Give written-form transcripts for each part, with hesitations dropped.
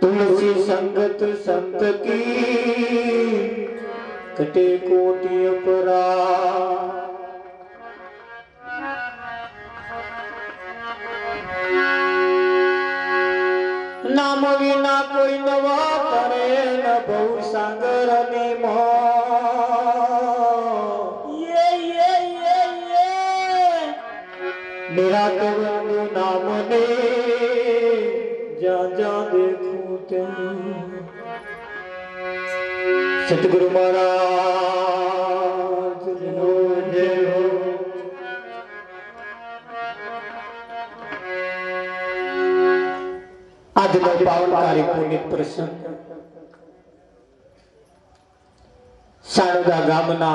तुलसी संगत संत की कटे कोटि अपरा। नाम विना कोई नवा करे न बहु सागर निमो। मेरा तो बंधु नाम ने जा जा देखूं ते। सतगुरु महाराज जय हो। आज नो पावनकारी पुण्य प्रसंग साणोदा गामना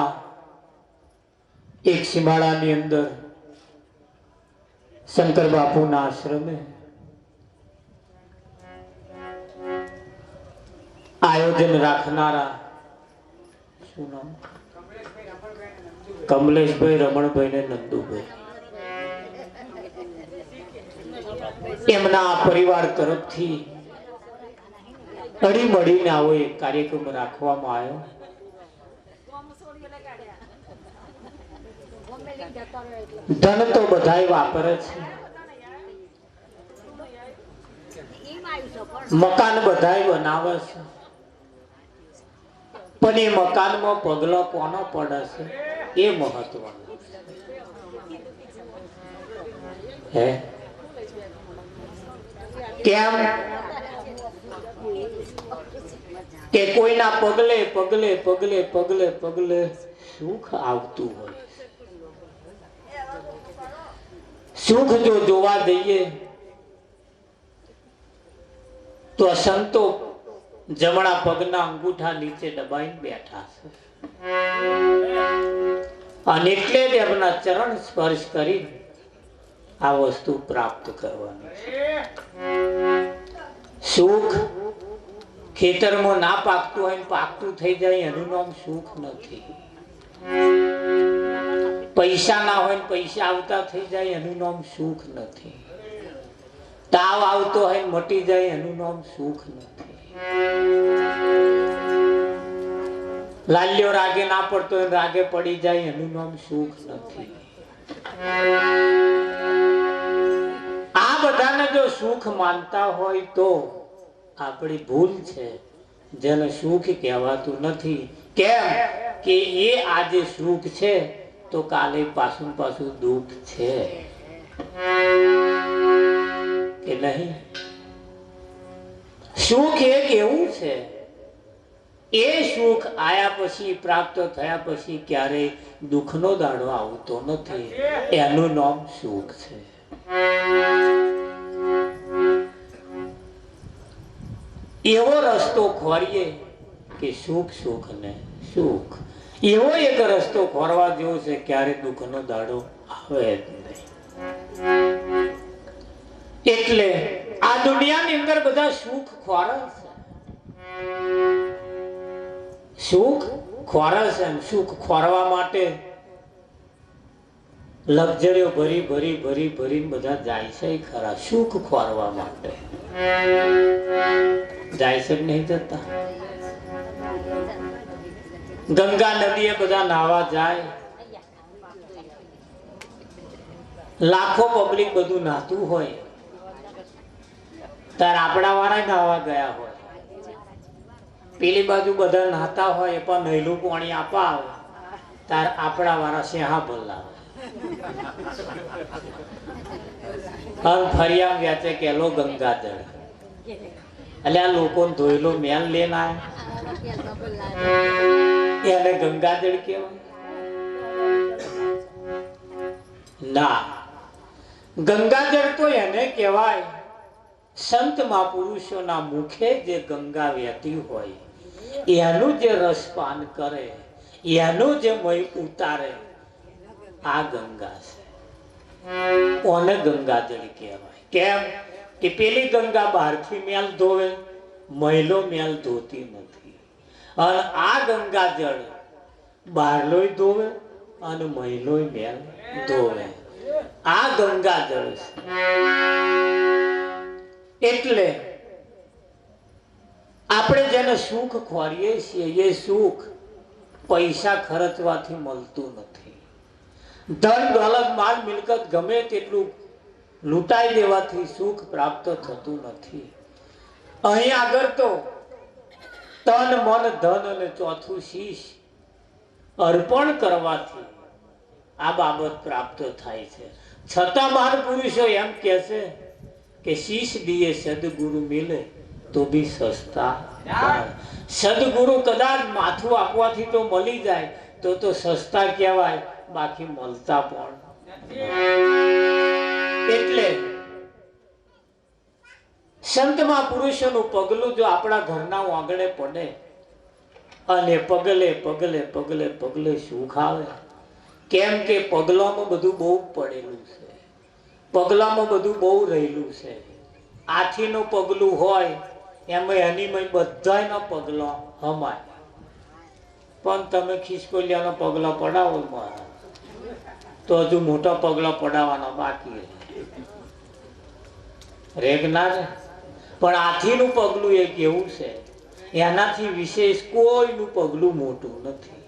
एक सीमाડાની અંદર शंकर बापू ना आश्रमे आयोजन राखनारा શું નામ કમલેશભાઈ રમણભાઈ ને નંદુભાઈ એમના પરિવાર તરફથી અડીમડીને આવો એક કાર્યક્રમ રાખવામાં આવ્યો। ધન તો બધાય વાપરે છે, મકાન બધાય બનાવે છે, પણ એ મકાનમાં પગલો કોનો પડે છે એ મહત્વનું હે। કેમ કે કોઈના પગલે પગલે પગલે પગલે પગલે સુખ આવતું હોય। સુખ જો જોવા જઈએ તો સંતો જમણા પગના અંગૂઠા નીચે દબાઈને બેઠા છે અને એટલે જ એમના ચરણ સ્પર્શ કરી આ વસ્તુ પ્રાપ્ત કરવાની છે। સુખ ખેતરમાં ના પાકતું હોય પાકતું થઈ જાય એનું નામ સુખ નથી। પૈસા ના હોય પૈસા આવતા થઈ જાય એનું નામ સુખ નથી। તાવ આવતો હોય મટી જાય એનું નામ સુખ નથી। લાલ્યો રાગે ના પડતો હોય રાગે પડી જાય એનું નામ સુખ નથી। આ બધાને જો સુખ માનતા હોય તો આપણી ભૂલ છે, જેને સુખ કહેવાતું નથી। કેમ કે એ આજે સુખ છે તો કાલે પાછું પાછું દુઃખ છે કે નહીં। સુખ એક એવું છે, એ સુખ આયા પછી પ્રાપ્ત થયા પછી ક્યારેય દુઃખનો દાડો આવતો નથી, એનું નામ સુખ છે। એવો રસ્તો ખોરીએ કે સુખ સુખ ને સુખ, એવો એક રસ્તો ખોરવા જેવો છે ક્યારે દુઃખનો દાડો આવે જ નહીં। એટલે આ દુનિયાની અંદર બધા સુખ ખોરે છે, સુખ ખોરે છે। સુખ ખોરવા માટે લક્ઝરીઓ ભરી ભરી ભરી ભરી બધા જાય છે ખરા, સુખ ખોરવા માટે જાય છે નહીં જતા। ગંગા નદીએ બધા નાવા જાય, લાખો પબ્લિક બધું નાતું હોય, તાર આપણા વાળા નાવા ગયા હોય, પેલી બાજુ બધા નાતા હોય એ પણ નહેલું પાણી આપા આવે, તાર આપણા વાળા સેહા બોલાવે ફરિયામ વ્યાચે કેલો ગંગાજળ, એટલે આ લોકો ધોયેલો મેલ લઈને આવ્યા એને ગંગાજળ કહેવાય ના। ગંગાજળ તો એને કહેવાય સંત મહાપુરુષોના મુખે જે ગંગા વહેતી હોય એનું જે રસપાન કરે, એનું જે મય ઉતારે, આ ગંગા છે, કોને ગંગાજળ કહેવાય। કેમ કે પેલી ગંગા બહારથી મેલ ધોવે, મહિલો મેલ ધોતી નથી, અને આ ગંગાજળ બહારલોય ધોવે અને મહિલોય મેલ ધોવે, આ ગંગાજળ છે। એટલે આપણે જેને સુખ ખોરીએ છીએ એ સુખ પૈસા ખર્ચવાથી મળતું નથી. ધન દોલત માલ મિલકત ગમે તેટલું લૂંટાઈ દેવાથી સુખ પ્રાપ્ત થતું નથી. અહીં આગળ તો તન મન ધન અને ચોથું શીશ અર્પણ કરવાથી આ બાબત પ્રાપ્ત થાય છે. છતાં મહાપુરુષો એમ કહે છે કે શીશ દિયે સદગુરુ મિલે તો બી સસ્તા. સદગુરુ કદાચ માથું આપવાથી તો મળી જાય તો સસ્તા કહેવાય, બાકી મળતા પણ. એટલે સંત મહાપુરુષોનું પગલું જો આપણા ઘરના આંગણે પડે અને પગલે પગલે પગલે પગલે સુખ આવે. કેમ કે પગલામાં બધું બહુ પડેલું છે, પગલામાં બધું બહુ રહેલું છે. આથીનું પગલું હોય એમાં એની બધાનો પગલો હમાય, પણ તમે ખિસકોલિયાનો પગલો પડાવો તો હજુ મોટા પગલા પડાવવાના બાકી રેગનાર. પણ હાથીનું પગલું એક એવું છે એનાથી વિશેષ કોઈનું પગલું મોટું નથી.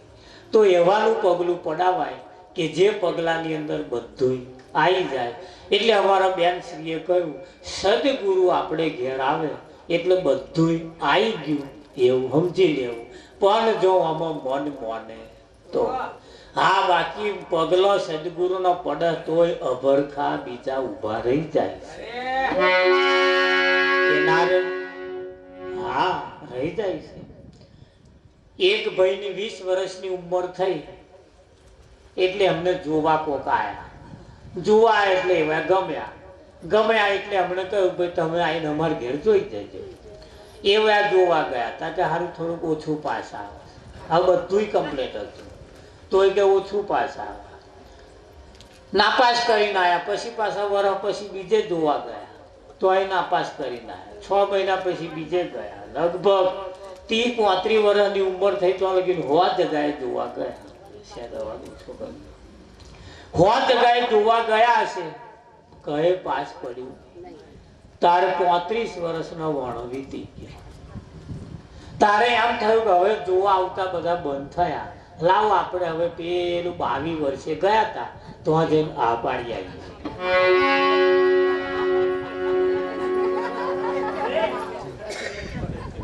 તો એવાનું પગલું પડાવાય કે જે પગલાની અંદર બધું આવી જાય. એટલે અમારા બેન શ્રીએ કહ્યું સદગુરુ આપણે ઘેર આવે એટલે બધું આવી ગયું એવું સમજી લેવું. પણ જો આમાં મન મોને તો હા, બાકી પગલો સદગુરુનો પડે તોય અભરખા બીજા ઊભા રહી જાય છે. હા, રહી જાય છે. એક ભાઈની 20 વર્ષની ઉંમર થઈ એટલે અમને જોવા કોક આયા. જોવા એટલે એવા ગમ્યા એટલે અમને કહ્યું ભાઈ તમે આવીને અમારા ઘેર જોઈ જજો. એવા જોવા ગયા હતા કે સારું થોડુંક ઓછું પાસ આવે. હવે બધું કમ્પ્લીટ હતું તોય કે ઓછું પાસ આવે. નાપાસ કરીને આવ્યા. પછી પાછા વરસ પછી બીજે જોવા ગયા તો અહીં નાપાસ કરીને આવ્યા. 6 મહિના પછી બીજે ગયા. લગભગ 30-35 વર્ષની ઉંમર થઈ તો લગીને હોવા જગાએ જોવા ગયા. હોવા જગાએ જોવા ગયા હશે કહે પાસ પડ્યું. તારે 35 વર્ષનો વણો વીતી ગયો. તારે એમ થયું કે હવે જોવા આવતા બધા બંધ થયા, લાવ આપણે હવે પેલું 22 વર્ષે ગયા હતા તો જઈને આ પાડી આવી.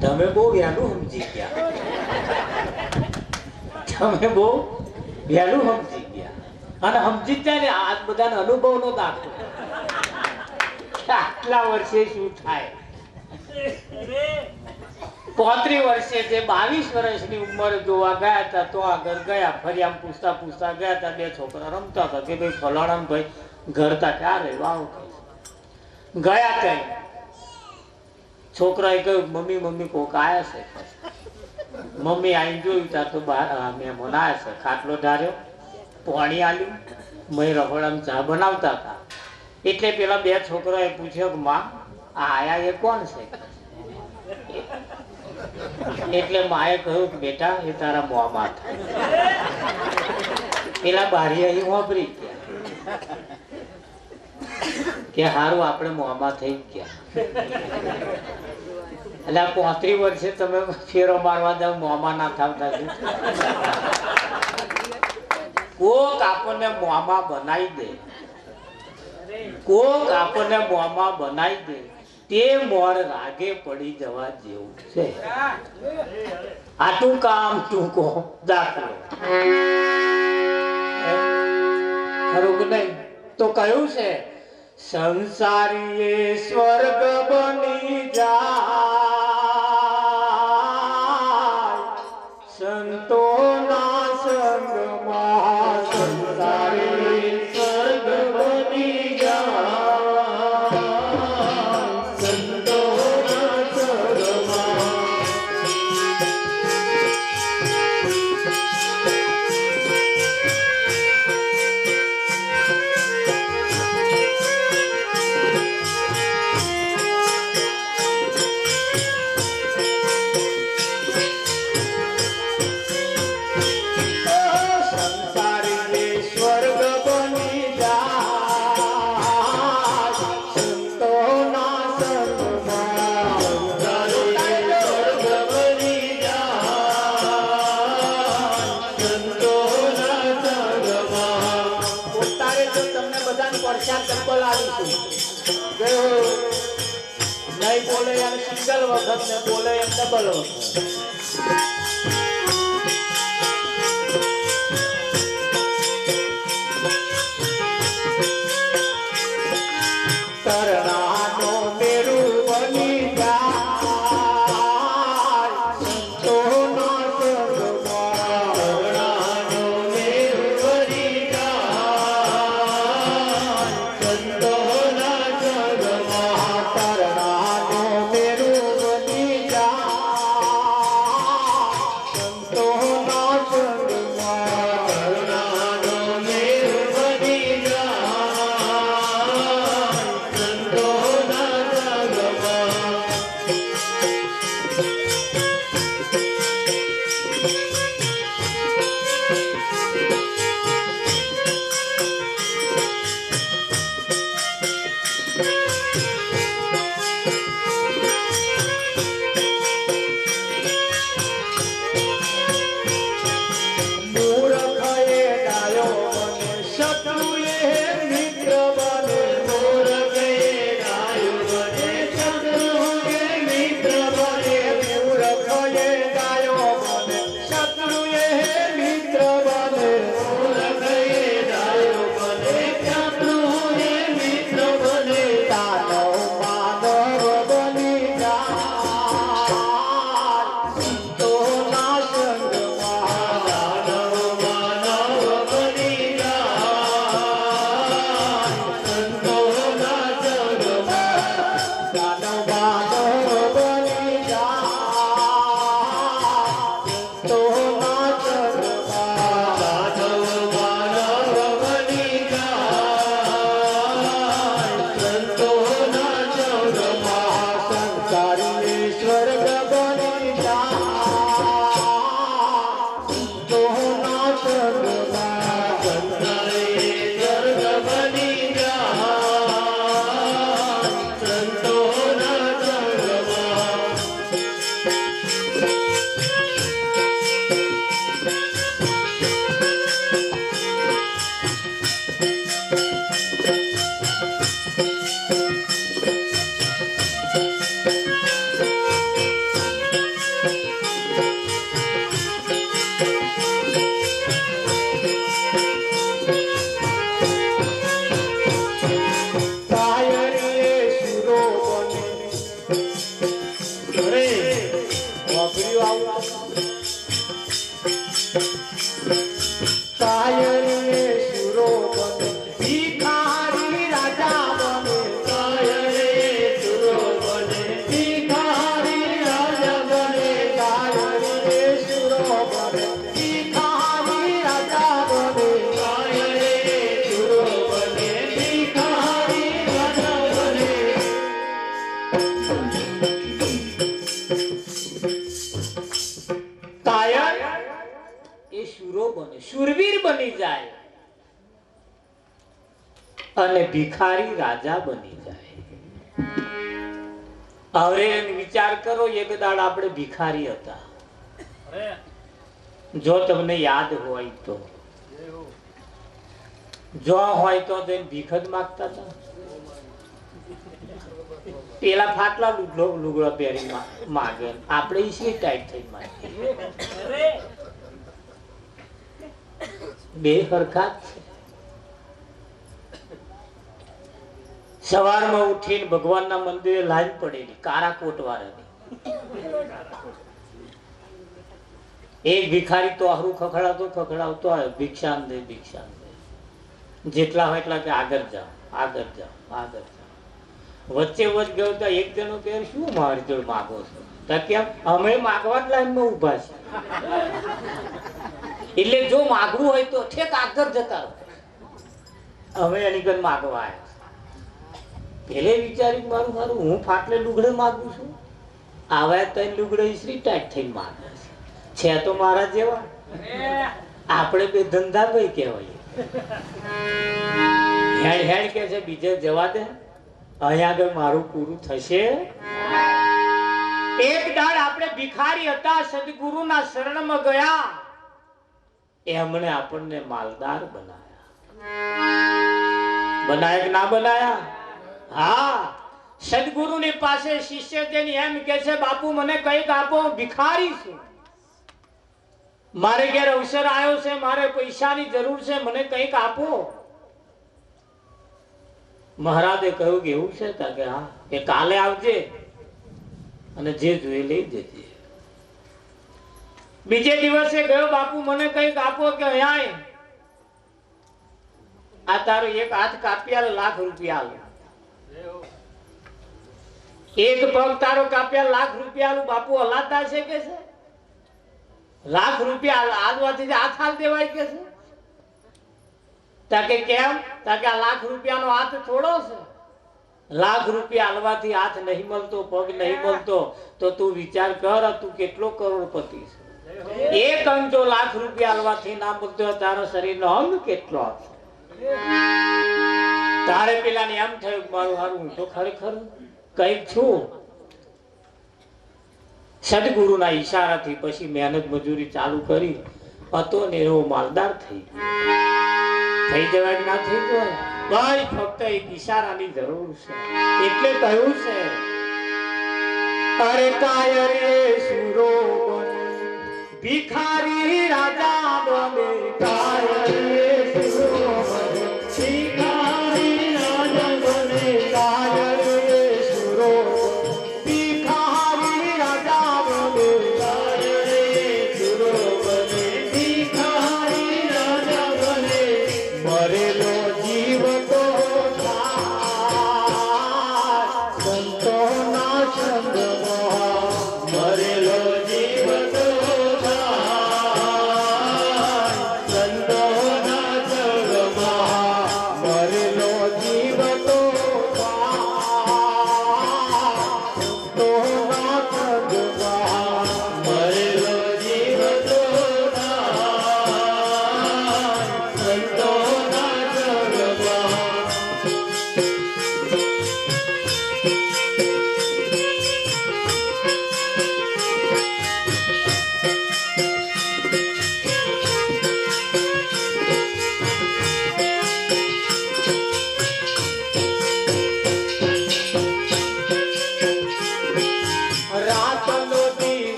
તમે બહુ વહેલું સમજી ગયા, તમે બહુ વહેલું સમજી ગયા. અને સમજી જાય ને આ બધાને અનુભવનો દાખલો આટલા વર્ષે શું થાય. 35 વર્ષે જે 22 વર્ષની ઉંમર જોવા ગયા હતા તો આગળ ગયા. ફરી આમ પૂછતા પૂછતા ગયા હતા. 2 છોકરા રમતા હતા કે ભાઈ ફલાણા ભાઈ ઘર તા ક્યાં રહેવા ગયા. કઈ છોકરાએ કહ્યું મમ્મી મમ્મી કોક આયા છે. મમ્મી આવીને જોયું ત્યાં તો મહેમાન આવ્યા છે. ખાટલો ધાર્યો, પાણી આલ્યું, મેં રહોડામાં ચા બનાવતા હતા. એટલે પેલા 2 છોકરાએ પૂછ્યો કે માં આ આયા એ કોણ છે? એટલે માએ કહ્યું કે બેટા એ તારા મોંમાં થાય. પેલા બારી અહીં વાપરી ગયા કે હારું આપણે મોંમાં થઈ ગયા. એટલે 35 વર્ષે તમે ફેરો મારવા જાવ મોંમાં ના થાવતા. કોક આપણને મોંમાં બનાવી દે, કોક આપણને મોંમાં બનાવી દે તે મોર રાગે પડી જવા જેવું છે. આટલું કામ ટૂંકો દાખલો ખરું કે નહીં? તો કયું છે સંસારી સ્વર્ગ બની જાય સંતોના સંગમાં. સંસારી સ્વર્ગ બની જાય नहीं बोले यार सिंगल वक्त ने बोले एम डबल वक्त करनानो मेरू बनी शूरवीर बनी जाए અને ભિખારી રાજા બની જાય। હવે વિચાર કરો એક દાડ આપણે ભિખારી હતા, જો તમને યાદ હોય તો, જો હોય તો ભીખ જ માંગતા હતા। પેલા ફાટલા લુગડો પહેરી માગે, આપણે ઈસી ટાઈટ થઈ માગે, બે હરખા છે। સવારમાં ઉઠીને ભગવાનના મંદિરે લાઈન પડેલી કારા કોટ વાળાની, એક ભિખારી તો આહરું ખખડાવતો આવ્યો, ભિક્ષાન દે ભિક્ષાન દે, જેટલા હોય એટલા કે આગળ જાઓ આગળ જાઓ આગળ જાઓ। વચ્ચે વચ ગયો તો એક જણો કે શું મારી જોડે માગો છો? તો કેમ અમે માગવા જ લાઈનમાં ઉભા છે, એટલે જો માગવું હોય તો ઠેક આગળ જતા રહો, અમે એની ઘર માગવા આવ્યા। પેલે વિચારી મારું મારું હું ફાટલે લુગડે માગું છું, આવ્યા તો લુગડે ઈસરી ટાઈટ થઈને માગે છે તો મારા જેવા, આપણે બે ધંધા ભાઈ કહેવાય। હેડ હેડ કે છે બીજે જવા દે, અહીંયા આગળ મારું પૂરું થશે। એક દાડ આપણે ભિખારી હતા, સદગુરુના શરણમાં ગયા, એમણે આપણને માલદાર બનાયા। બનાયા કે ના બનાયા? હા, સદગુરુની પાસે શિષ્ય તેની એમ કે છે, બાપુ મને કંઈક આપો, ભિખારી છું, મારે ઘેર અવસર આવ્યો છે, મારે પૈસાની જરૂર છે, મને કંઈક આપો. મહારાજે કહ્યું કે એવું છે? કે હા, કે કાલે આવજે અને જે જોઈએ લઈ જજે. બીજે દિવસે ગયો, બાપુ મને કંઈક આપો. કે અહીંયા આ તારો એક હાથ કાપ્યા લાખ રૂપિયા આલો, એક પગ તારો કાપ્યા લાખ રૂપિયા આલું. બાપુ હલાતા છે કે છે? લાખ રૂપિયા આલવાથી હાથ હાલ દેવાય કે છે? તાકે કેમ? તાકે આ લાખ રૂપિયાનો હાથ થોડો છે. લાખ રૂપિયા આલવાથી હાથ નહીં મળતો, પગ નહીં મળતો, તો તું વિચાર કર તું કેટલો કરોડપતિ છે. એક અંગ જો લાખ રૂપિયા આલવાથી ના મળતો, તારા શરીરનો અંગ કેટલો હશે? તારે પેલા ને એમ થયું મારું હારું, હું તો ખરેખર કઈક છું. સદગુરુના ઈશારાથી પછી મહેનત મજૂરી ચાલુ કરી, હતો ને એવો માલદાર થઈ જવાય ના થઈ ગયો. ભાઈ ફક્ત એક ઈશારાની જરૂર છે. એટલે કહ્યું છે, અરે કાય રે સુરો ભિખારી રાજા બને, કાય રે સુરો ભિખારી રાજા બને, કાય રે સુરો ભિખારી રાજા બને, કાય રે સુરો બને, ભિખારી રાજા બને. મરેલો જીવ તો સંતોના સંગમાં, મરેલો જીવ તો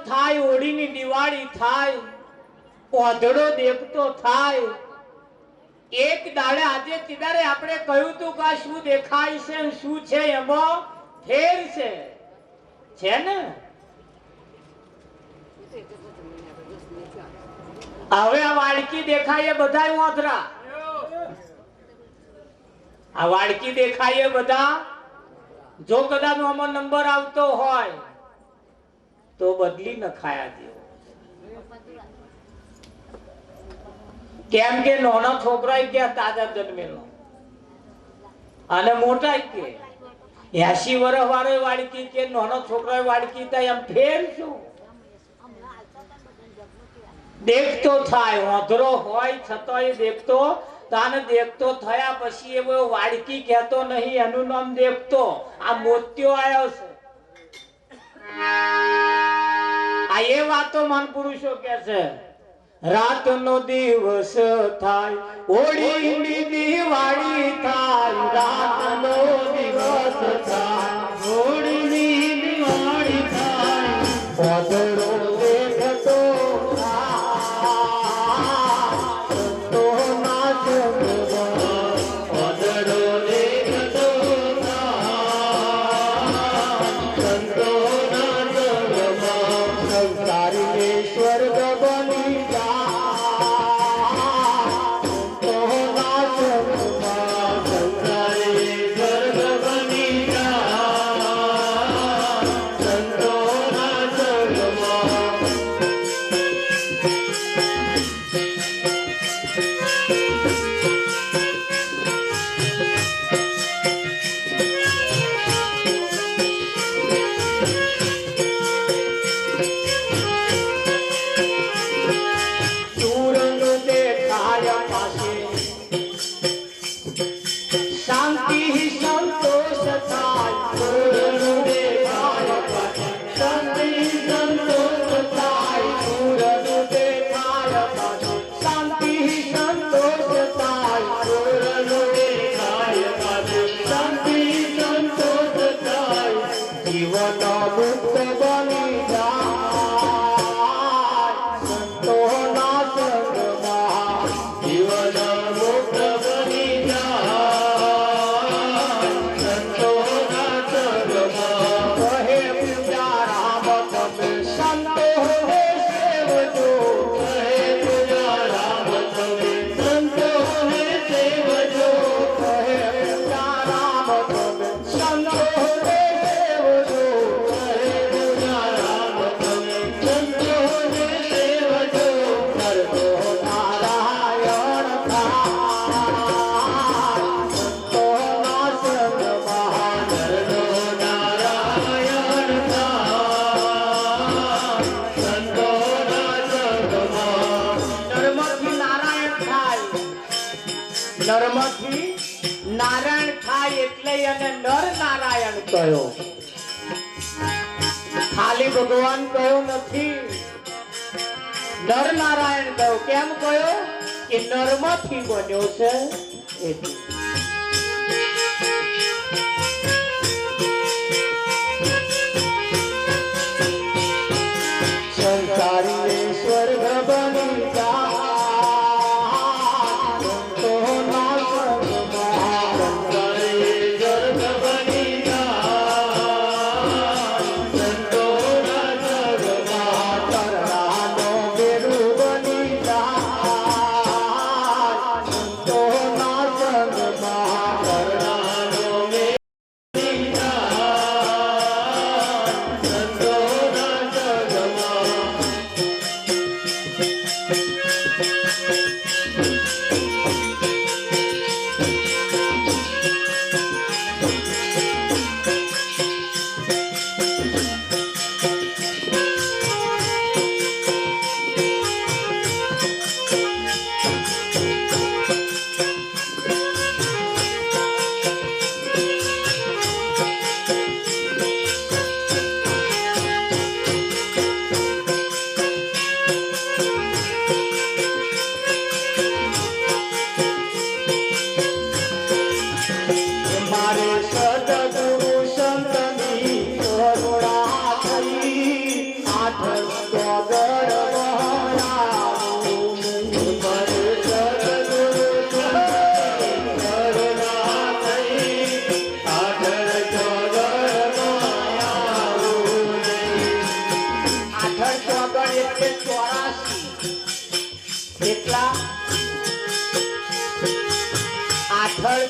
થાય, હોળીની દિવાળી થાય, ઓધડો દેખતો થાય. એક દાડે આજે તીદારે આપણે કહ્યું તું કે શું દેખાય છે શું છે, એમાં ફેર છે ને? હવે આ વાડકી દેખાય બધા વાંધરા, આ વાડકી દેખાય બધા. જો કદાચ આમાં નંબર આવતો હોય તો બદલી નખાયા જેવો. કેમ કે નાના છોકરા ગયા તાજા જન્મેલો, અને મોટા કે 80 વર્ષ વાળો વાડકી કે નાનો છોકરો વાડકી થાય, એમ ફેર શું? દેખતો થાય, વાંધરો હોય છતાંય દેખતો. તાને દેખતો થયા પછી એવો વાડકી કહેતો નહીં, એનું નામ દેખતો. આ મોત્યો આવ્યો છે. આ એ વાતો મન પુરુષો કે છે. રાત નો દિવસ થાય, હોળીની દિવાળી થાય, રાત નો દિવસ થાય, હોળીની દિવાળી થાય, ઓધડો દેખતો સંસારી નરમાંથી નારાયણ થાય એટલે એને નર નારાયણ કહ્યો, ખાલી ભગવાન કહ્યો નથી, નર નારાયણ કહ્યો. કેમ કહ્યો? કે નરમાંથી બન્યો છે એટલે. સંસારી સ્વર્ગ બની જા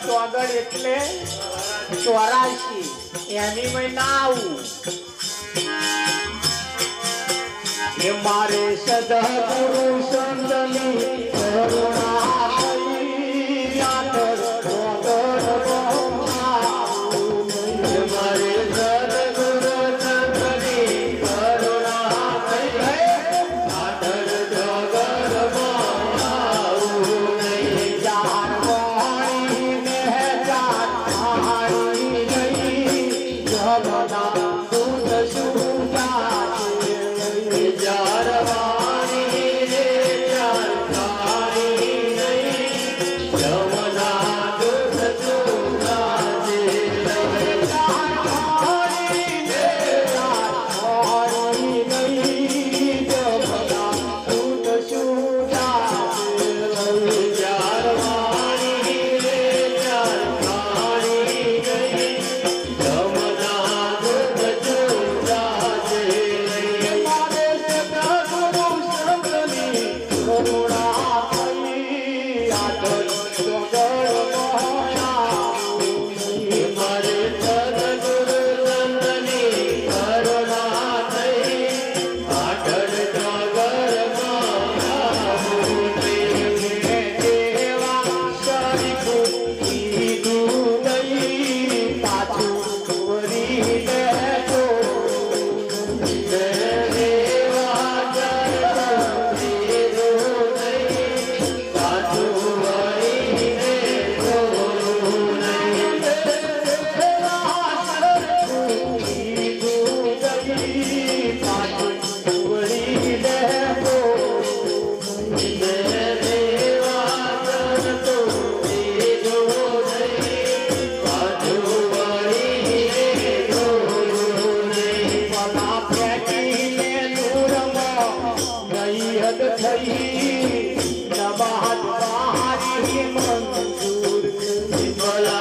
ચોગડ એટલે 84 એની મેં ના આવું. એ મારે સદગુરુ સંતની કરુણા થઈ આઠર ચોગડ બહાવું. મારે સદગુરુ સંતની કરુણા થઈ આઠર ચોગડ બહાવું. ચાર नमाज बारी मंजूर भला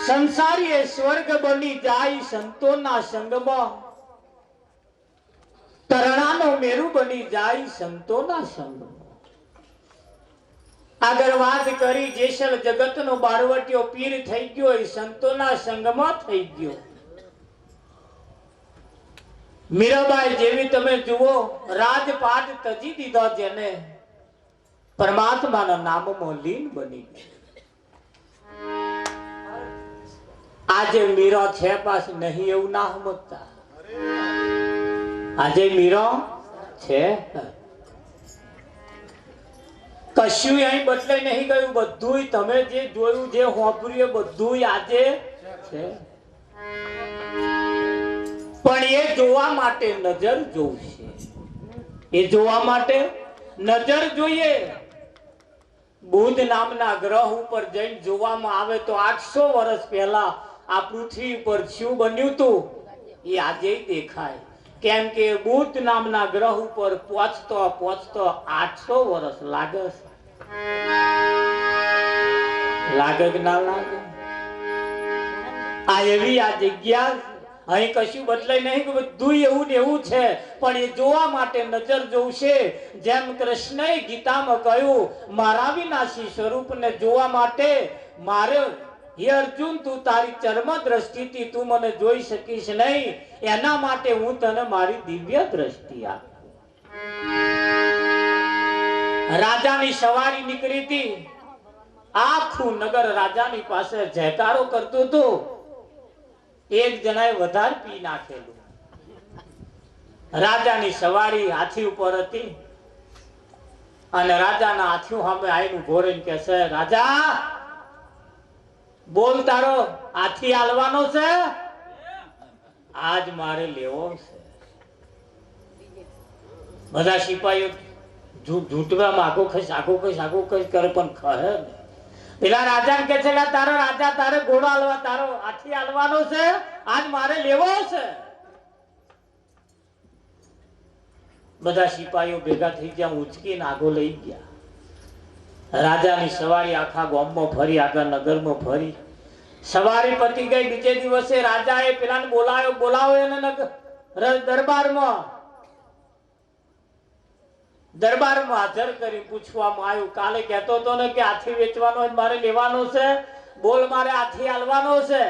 સંસારી એ સ્વર્ગ બની જાય સંતોના સંગમાં, તરણાનો મેરુ બની જાય સંતોના સંગમાં. આગળ વાત કરી જેસલ જગતનો બારવટીયો પીર થઈ ગયો એ સંતોના સંગમાં થઈ ગયો. મીરાબાઈ જેવી તમે જુઓ રાજપાટ તજી દીધો જેને પરમાત્માના નામમાં લીન બની ગઈ. આજે મીરા છે પાસ નહીં એવું ના સમજતા. આજે મીરા છે, કશું અહીં બદલાઈ નહીં ગયું. બધું તમે જે જોયું જે હોંભર્યું બધું આજે છે, પણ એ જોવા માટે નજર જોશે. એ જોવા માટે નજર જોઈએ. બુધ નામના ગ્રહ ઉપર જઈને જોવામાં આવે તો 800 વર્ષ પહેલા આ પૃથ્વી ઉપર શું બન્યું હતું એ આજે દેખાય. કેમ કે બુધ નામના ગ્રહ ઉપર પહોંચતો 800 વર્ષ લાગે. લાગે કે ના લાગે? આ એવી આ જગ્યા અહીં કશું બદલાય નહીં, બધું એવું ને એવું છે, પણ એ જોવા માટે નજર જોશે. જેમ કૃષ્ણએ ગીતામાં કહ્યું મારા વિનાશી સ્વરૂપને જોવા માટે મારે હે અર્જુન તું તારી ચર્મ દ્રષ્ટિથી તું મને જોઈ શકીશ નહીં, એના માટે હું તને મારી દિવ્ય દ્રષ્ટિ આપું. રાજાની સવારી નીકળી હતી, આખું નગર રાજાની પાસે જયકારો કરતું હતું. એક જણાએ વધારે પી નાખેલું. રાજાની સવારી હાથી ઉપર હતી અને રાજાના હાથી સામે આવીને ઉભો રહીને કહે છે, રાજા બોલ તારો હાથી હાલવાનો છે, આજ મારે લેવો છે. બધા સિપાહીઓ ઝૂંટવામાં આખો ખસ કરે પણ ખહે. પેલા રાજા કે છે તારો રાજા તારે ઘોડો હાલવા તારો હાથી હાલવાનો છે, આજ મારે લેવો છે. બધા સિપાહીઓ ભેગા થઈ ગયા, ઉંચકીને આગો લઈ ગયા. રાજાની સવારી આખા ગામમાં ફરી, આખા નગરમાં ફરી. સવારી પતી ગઈ. બીજે દિવસે રાજાએ પેલાને બોલાવો એને દરબારમાં હાજર કરી પૂછવામાં આવ્યું. કાલે કહેતો હતો ને કે હાથી વેચવાનો મારે લેવાનો છે, બોલ મારે હાથી હાલવાનો છે,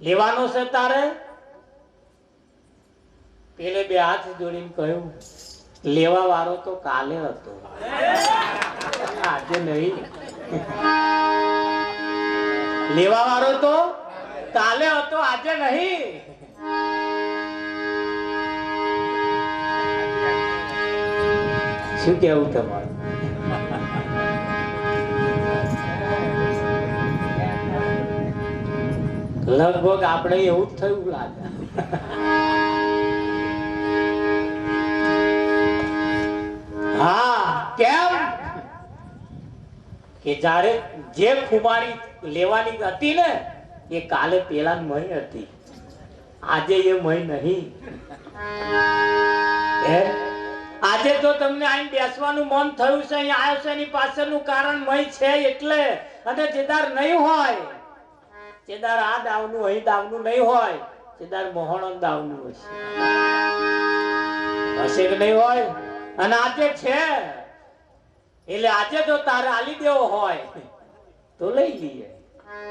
લેવાનો છે તારે? પેલે બે હાથ જોડીને કહ્યું લેવા વાળો તો કાલે હતો, આજે નહીં. લેવા વાળો તો કાલે હતો, આજે નહીં. શું કેવું તમારું? લગભગ આપણે એવું જ થયું લાગે. હા, કેમ કે જ્યારે જે ખુમારી લેવાની હતી ને એ કાલે પેલા મહી હતી, આજે એ મહી નહીં. આજે તો તમને અહીં બેસવાનું મન થયું છે, અહીં આવ્યો છે, એની પાછળનું કારણ મય છે એટલે. અને જેદાર નહીં હોય, જેદાર આ દાવનું અહીં દાવનું નહીં હોય, જેદાર મોહણો દાવનું હશે. હશે કે નહીં હોય? અને આજે છે એટલે આજે જો તારે આલી દેવો હોય તો લઈ લઈએ.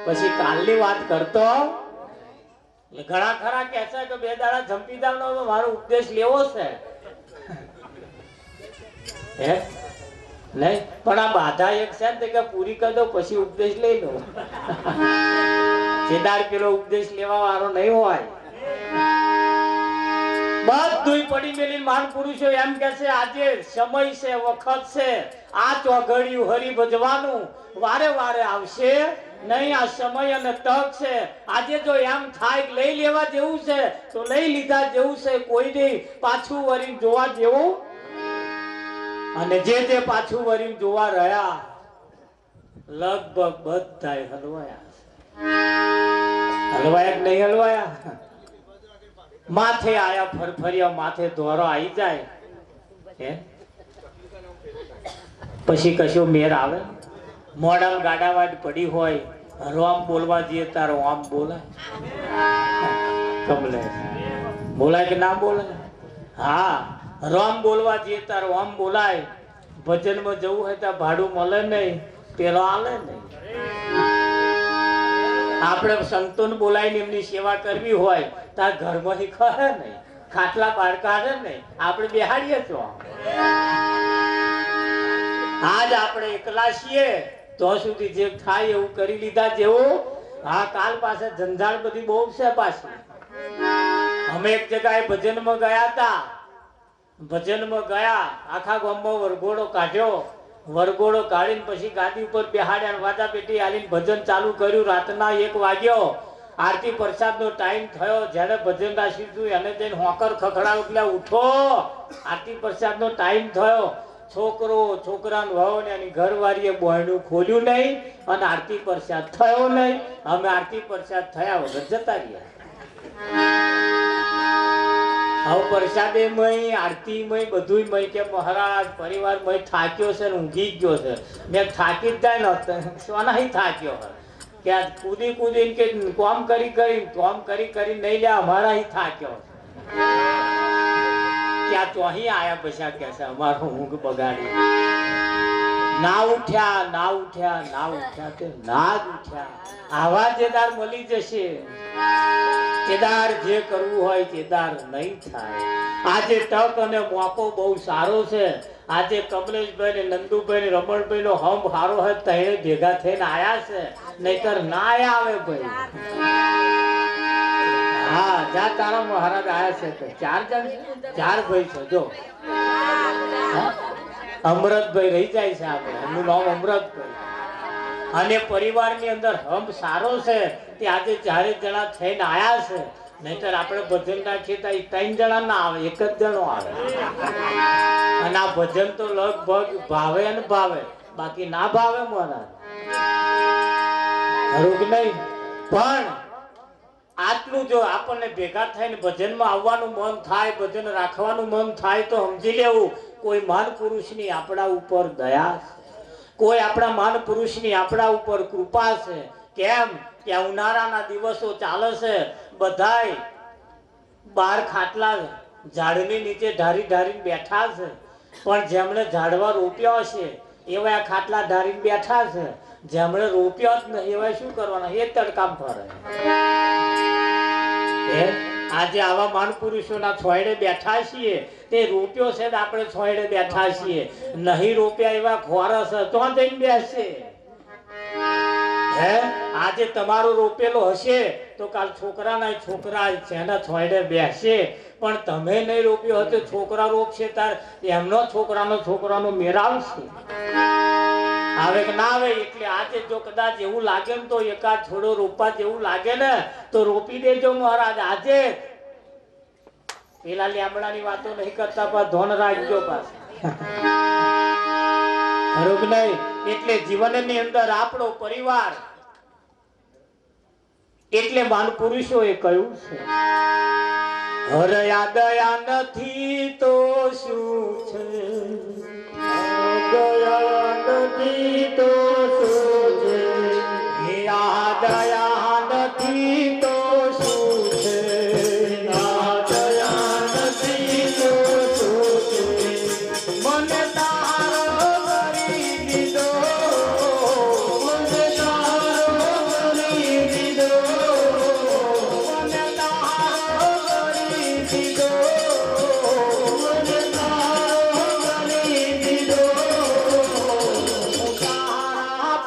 પછી કાલની વાત કરતો ઘણા ખરા કહે છે કે 2 દાડા જંપી દાવનો મારો ઉપદેશ લેવો છે. હે નહીં, પણ આ બાધા એક છે ને કે પૂરી કરી દો પછી ઉપદેશ લઈ લો. જેદાર પેલો ઉપદેશ લેવા વાળો નહીં હોય. બધું પડી મેલી મહાન પુરુષો એમ કે છે આજે સમય છે, વખત છે, આ ચોઘડિયું હરી ભજવાનું વારે વારે આવશે નહીં. આ સમય અને તક છે. આજે જો એમ થાય લઈ લેવા જેવું છે તો લઈ લીધા જેવું છે, કોઈ નહીં પાછું વળી જોવા જેવું. અને જે પાછું વળી જોવા રહ્યા લગભગ બધા હલવાયા. હલવાયા કે નહીં હલવાયા? માથે આયા ફરફરિયા, માથે દોરો આવી જાય પછી કશો મેર આવે? મોઢામાં ગાડાવાડ પડી હોય, રોમ બોલવા જઈએ તારો આમ બોલાય કમલે બોલાય કે ના બોલાય? હા, રોમ બોલવા જઈએ તારો આમ બોલાય. ભજનમાં જવું હોય ત્યાં ભાડું મળે નહીં, પેલો આલે નહીં. આપણે સંતોને બોલાવીને એમની સેવા કરવી હોય તાર ઘરમાંથી ખરે નહીં, ખાટલા બહાર કાઢે નહીં, આપણે બેહાડીએ છો. આજ આપણે એકલા છીએ તો સુધી જે થાય એવું કરી લીધા જેવું. હા, કાલ પાસે જંજાળ બધી બહુ છે પાછી. અમે એક જગ્યાએ ભજનમાં ગયા હતા. ભજનમાં ગયા, આખા ગામમાં વરઘોડો કાઢ્યો. વરઘોડો કાઢીને પછી ગાદી ઉપર બેહાડ્યા, વાજા પેટી આલીને ભજન ચાલુ કર્યું. રાતના 1 વાગ્યો. આરતી પ્રસાદનો ટાઈમ થયો. જ્યારે ભજન રાખ્યું એને જઈને હોકર ખખડાવ એટલે ઉઠો, આરતી પ્રસાદનો ટાઈમ થયો. છોકરો છોકરાનો વહુ ને એની ઘરવાળીએ બોયણું ખોલ્યું નહીં અને આરતી પ્રસાદ થયો નહીં. અમે આરતી પ્રસાદ થયા વગર જતા રહ્યા. હવે પ્રસાદે મય, આરતી મય, બધું મય કે મહારાજ પરિવાર મય થાક્યો છે ને ઊંઘી ગયો છે. મેં થાકી જ જાય ને સોનાહી થાક્યો કે આ કૂદી કૂદીને કે કામ કરી નહીં લે અમારા થાક્યો. ત્યાં તો અહીં આયા પૈસા કે છે અમારો ઊંઘ બગાડી. ના ઉઠ્યા તે ના જ ઉઠ્યા. આવા જેદાર મળી જશે. કેદાર જે કરવું હોય કેદાર નહીં થાય. આજે તક અને મોકો બહુ સારો છે. આજે કમલેશભાઈ ને નંદુભાઈ ને રમણભાઈ નો હમ સારો હોય તણે ભેગા થઈને આયા છે, નહીતર ના આવે ભાઈ. હા, જા તારા મહારાજ આયા છે તો 4 જણ 4 ભાઈ છે. જો અમૃતભાઈ રહી જાય છે, આપણે એમનું નામ અમૃતભાઈ. અને પરિવારની અંદર હમ સારો છે તે આજે 4 જણા થઈને આયા છે. નહીતર આપણે ભજન રાખીએ તો 3 જણા ના આવે, 1 જ જણો આવે. અને આ ભજન તો લગભગ ભાવે ને ભાવે, બાકી ના ભાવે મહારાજ ખરું કે નહીં? પણ આટલું જો આપણને ભેગા થઈને ભજનમાં આવવાનું મન થાય, ભજન રાખવાનું મન થાય તો સમજી લેવું કોઈ મહાન પુરુષની આપણા ઉપર દયા છે, કોઈ આપણા મહાન પુરુષની આપણા ઉપર કૃપા છે. કેમ કે ઉનાળાના દિવસો ચાલે છે, બધાય બહાર ખાટલા ઝાડની નીચે ઢારીને બેઠા છે. પણ જેમણે ઝાડવા રોપ્યા છે એવા ખાટલા ઢારીને બેઠા છે. જેમણે રોપ્યા જ નહીં એવા શું કરવાના? એ તડકામ ફરે. આજે આવા મહાન પુરુષોના છોયડે બેઠા છીએ. તે રોપ્યો છે તો આપણે છોયડે બેઠા છીએ. નહીં રોપ્યા એવા ખોરસ તો જઈને બેસશે. આજે તમારો રોપેલો હશે તો કાલ છોકરા છે એના છોયડે બેસશે. પણ તમે નહીં રોપ્યો હોય તો છોકરા રોપશે તાર એમનો છોકરાનો મેળાવશે. આવે કે ના આવે? એટલે આજે જો કદાચ એવું લાગે ને તો એકાદ છોડો રોપવા જેવું લાગે ને તો રોપી દેજો મહારાજ. આજે પેલા લીમડાની વાતો નહીં કરતા, પણ ધોન રાખજો પાછા. ખરું નહીં? એટલે જીવનની અંદર આપણો પરિવાર એટલે મહાન પુરુષોએ કહ્યું છે હરયા દયા નથી તો શું છે, દયા નથી તો શું છે, હે આ દયા નથી તો શું છે, આ દયા નથી તો શું છે, મને તારો કરી દીધો, મને તારો કરી દીધો, મને તારો કરી દીધો, મને તારો કરી દીધો, તારા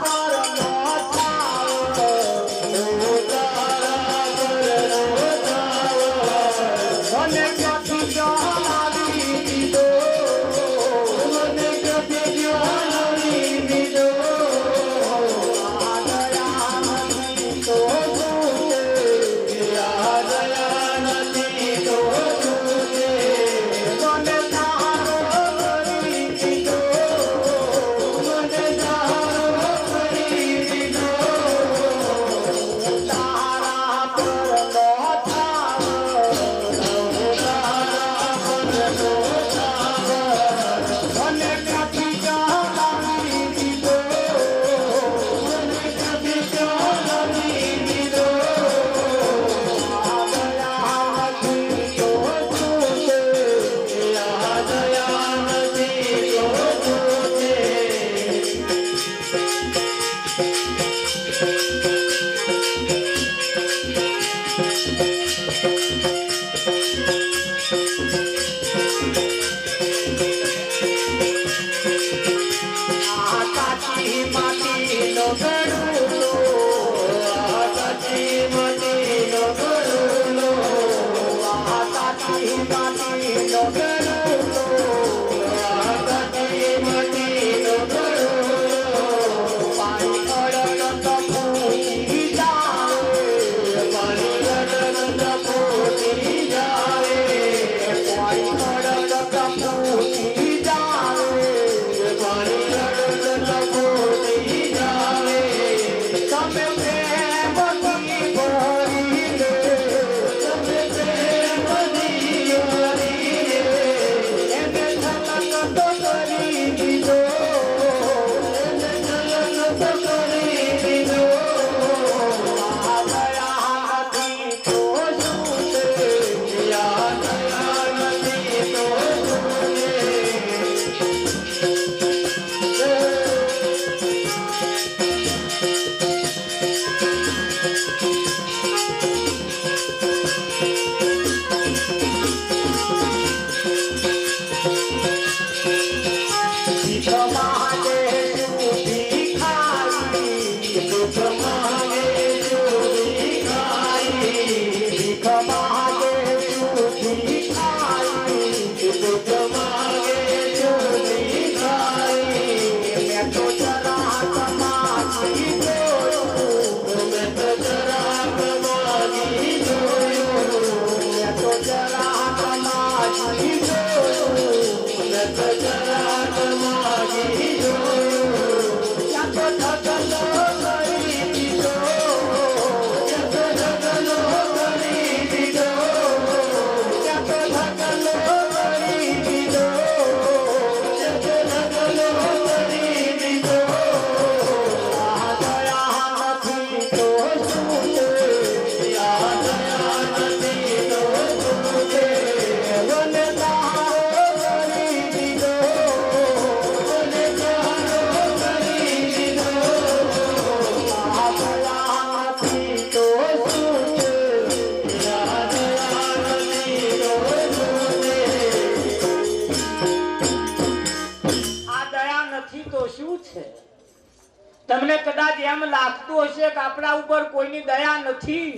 તમને કદાચ એમ લાગતું હશે કે આપણા ઉપર કોઈની દયા નથી,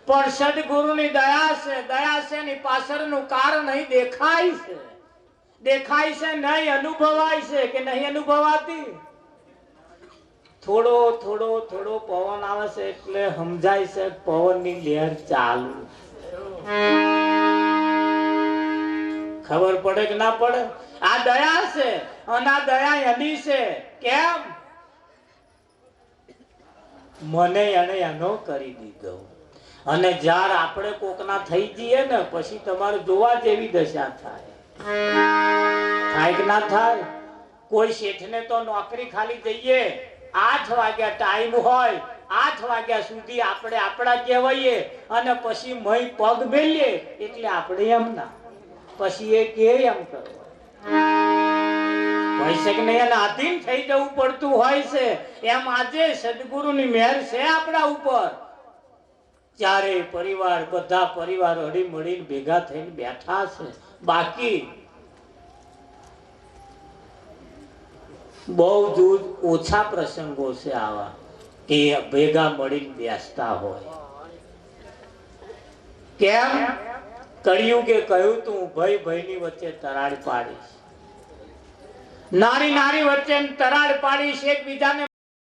પણ સદગુરુની દયા છે ની પાછળનું કારણ અહીં દેખાય છે નહીં અનુભવાય છે કે નહીં અનુભવાતી. થોડો થોડો થોડો પવન આવે છે એટલે સમજાય છે પવનની લહેર ચાલુ. ખબર પડે કે ના પડે? આ દયા છે અને આ દયા એની છે. કેમ? મને એને એનો કરી દીધો. અને જ્યારે આપણે કોકના થઈ જઈએ ને પછી તમારે જોવા જેવી દશા થાય કે ના થાય? કોઈ શેઠને તો નોકરી ખાલી જઈએ 8 વાગ્યા ટાઈમ હોય, 8 વાગ્યા સુધી આપણે આપણા કહેવાઈએ અને પછી મય પગ મેલીએ એટલે આપણે એમ ના, પછી એ કે એમ કરો હોય કે નહીં, એના આધીન થઈ જવું પડતું હોય છે. એમ આજે સદગુરુની મહેર છે આપણા ઉપર. ચારે પરિવાર, બધા પરિવાર હળી મળીને ભેગા થઈને બેઠા છે. બાકી બહુ જ ઓછા પ્રસંગો છે આવા કે ભેગા મળીને બેસતા હોય. કેમ? કળિયુગે કહ્યું તું ભાઈની વચ્ચે તરાડ પાડીશ, નારી વચ્ચે તરાડ પાડીશ, એકબીજાને